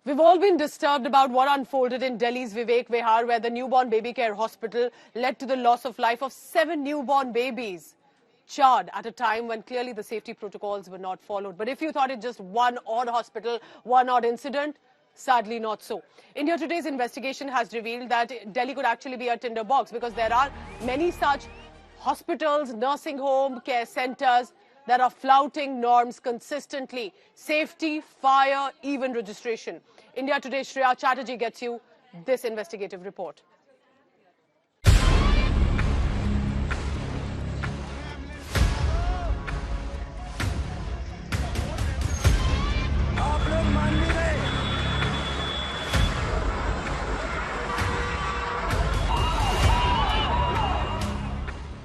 We've all been disturbed about what unfolded in Delhi's Vivek Vihar, where the newborn baby care hospital led to the loss of life of 7 newborn babies, charred at a time when clearly the safety protocols were not followed. But if you thought it just one odd hospital, one odd incident, sadly not so. India Today's investigation has revealed that Delhi could actually be a tinderbox because there are many such hospitals, nursing home, care centers that are flouting norms consistently. Safety, fire, even registration. India Today's Shreya Chatterjee gets you this investigative report.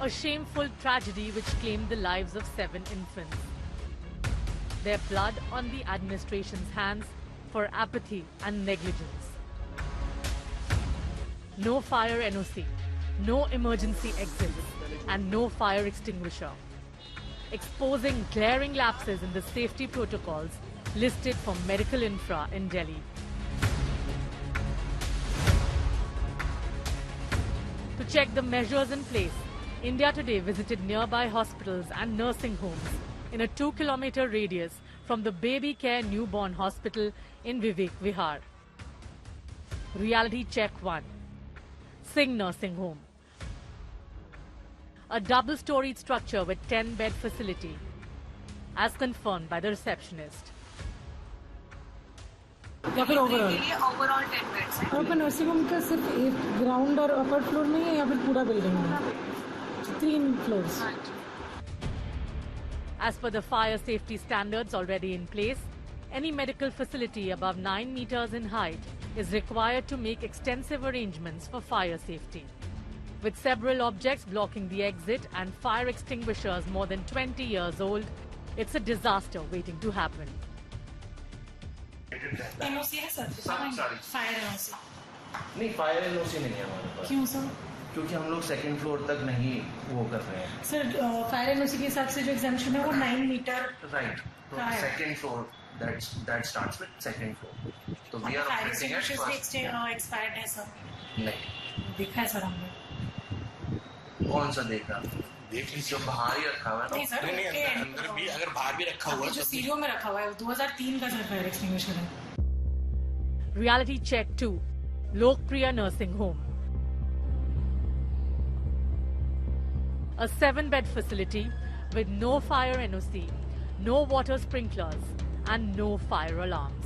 A shameful tragedy which claimed the lives of 7 infants. Their blood on the administration's hands for apathy and negligence. No fire NOC, no emergency exit, and no fire extinguisher. Exposing glaring lapses in the safety protocols listed for medical infra in Delhi. To check the measures in place, India Today visited nearby hospitals and nursing homes in a 2-kilometer radius from the Baby Care Newborn Hospital in Vivek Vihar. Reality check 1. Singh Nursing Home. A double-storied structure with 10-bed facility, as confirmed by the receptionist. या फिर overall overall 10 beds हैं। आपका nursing home का सिर्फ एक ground और upper floor में है या फिर पूरा बिल्डिंग में? 3 floors. As per the fire safety standards already in place, any medical facility above 9 meters in height is required to make extensive arrangements for fire safety. With several objects blocking the exit and fire extinguishers more than 20 years old, it's a disaster waiting to happen. NOC है sir? Fire NOC नहीं, fire NOC नहीं है हमारे पास। क्यों sir? क्योंकि हम लोग second floor तक नहीं वो कर रहे हैं सर। फायर एनओसी के हिसाब से जो एग्जामिशन है वो 9 मीटर राइट। तो second floor that starts with second floor. तो we are operating at first. Expired है सर? नहीं देखा है सर हमने। कौन सा देखा? देख लीजिए, जो बाहर ही रखा हुआ है। नहीं सर, नहीं अंदर भी अगर बाहर भी रखा हुआ है जो सीरियो में रखा हुआ है 2003 का सर फायर एक्सटिंग्विशर है। Reality check 2. Lokpriya Nursing Home. A 7-bed facility with no fire NOC, no water sprinklers, and no fire alarms.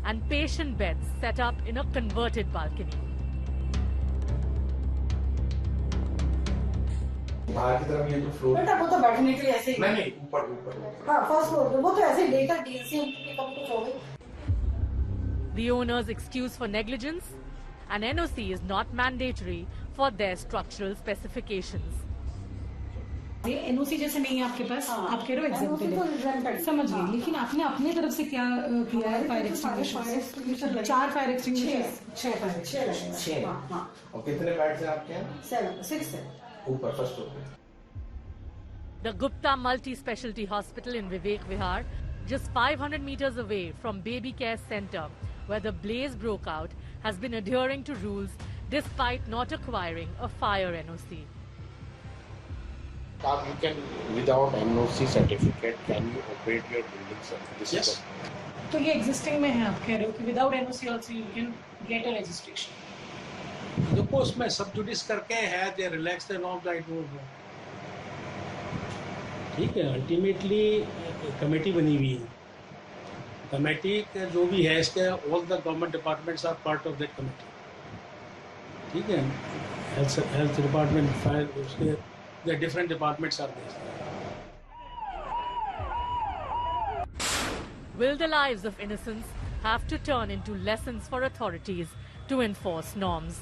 And patient beds set up in a converted balcony. बाहर की तरफ ये जो floor बेटा वो तो बैठने के लिए ऐसे ही नहीं ऊपर हाँ फर्स्ट फ्लोर पे वो तो ऐसे ही लेकर डीएलसी कब कुछ हो गई। The owner's excuse for negligence? An NOC is not mandatory for their structural specifications. ये एनओसी जैसे नहीं है आपके पास, आप कह रहे हो एग्जाम्पल है, समझ गई। लेकिन आपने अपनी तरफ से क्या किया है? फायर एक्सटिंग्विशर 4 फायर एक्सटिंग्विशर 6 और कितने बेड्स हैं आपके यहाँ? 6 है ऊपर फर्स्ट फ्लोर पे। The Gupta Multi-Specialty Hospital in Vivek Vihar, just 500 meters away from Baby Care Center, where the blaze broke out, has been adhering to rules despite not acquiring a fire NOC. You can, without NOC certificate, can you operate your building, sir? Yes. तो ये existing में है, आप कह रहे हो कि without NOC also you can get a registration. देखो उसमें सब जुडिस करके है, दे रिलैक्स एंड ऑल दैट वो ठीक है। अल्टीमेटली कमेटी बनी हुई है, कमेटी के जो भी है इसके all the government departments are part of that committee. ठीक है, हेल्थ डिपार्टमेंट, फायर, उसके the different departments are there. Will the lives of innocents have to turn into lessons for authorities to enforce norms?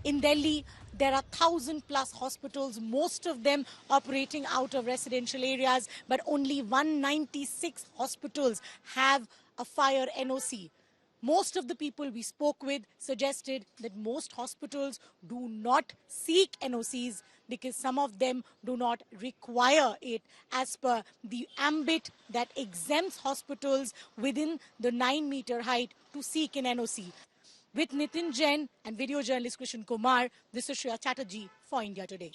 In Delhi, there are 1,000+ hospitals, most of them operating out of residential areas, but only 196 hospitals have a fire NOC. Most of the people we spoke with suggested that most hospitals do not seek NOCs because some of them do not require it as per the ambit that exempts hospitals within the 9-meter height to seek an NOC. With Nitin Jain and video journalist Krishan Kumar, this is Shreya Chatterjee for India Today.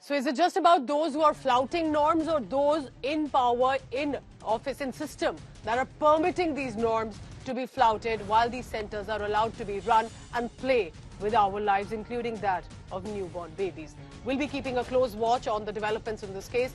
So is it just about those who are flouting norms or those in power, in office, in system that are permitting these norms to be flouted while these centres are allowed to be run and play with our lives, including that of newborn babies? We'll be keeping a close watch on the developments in this case.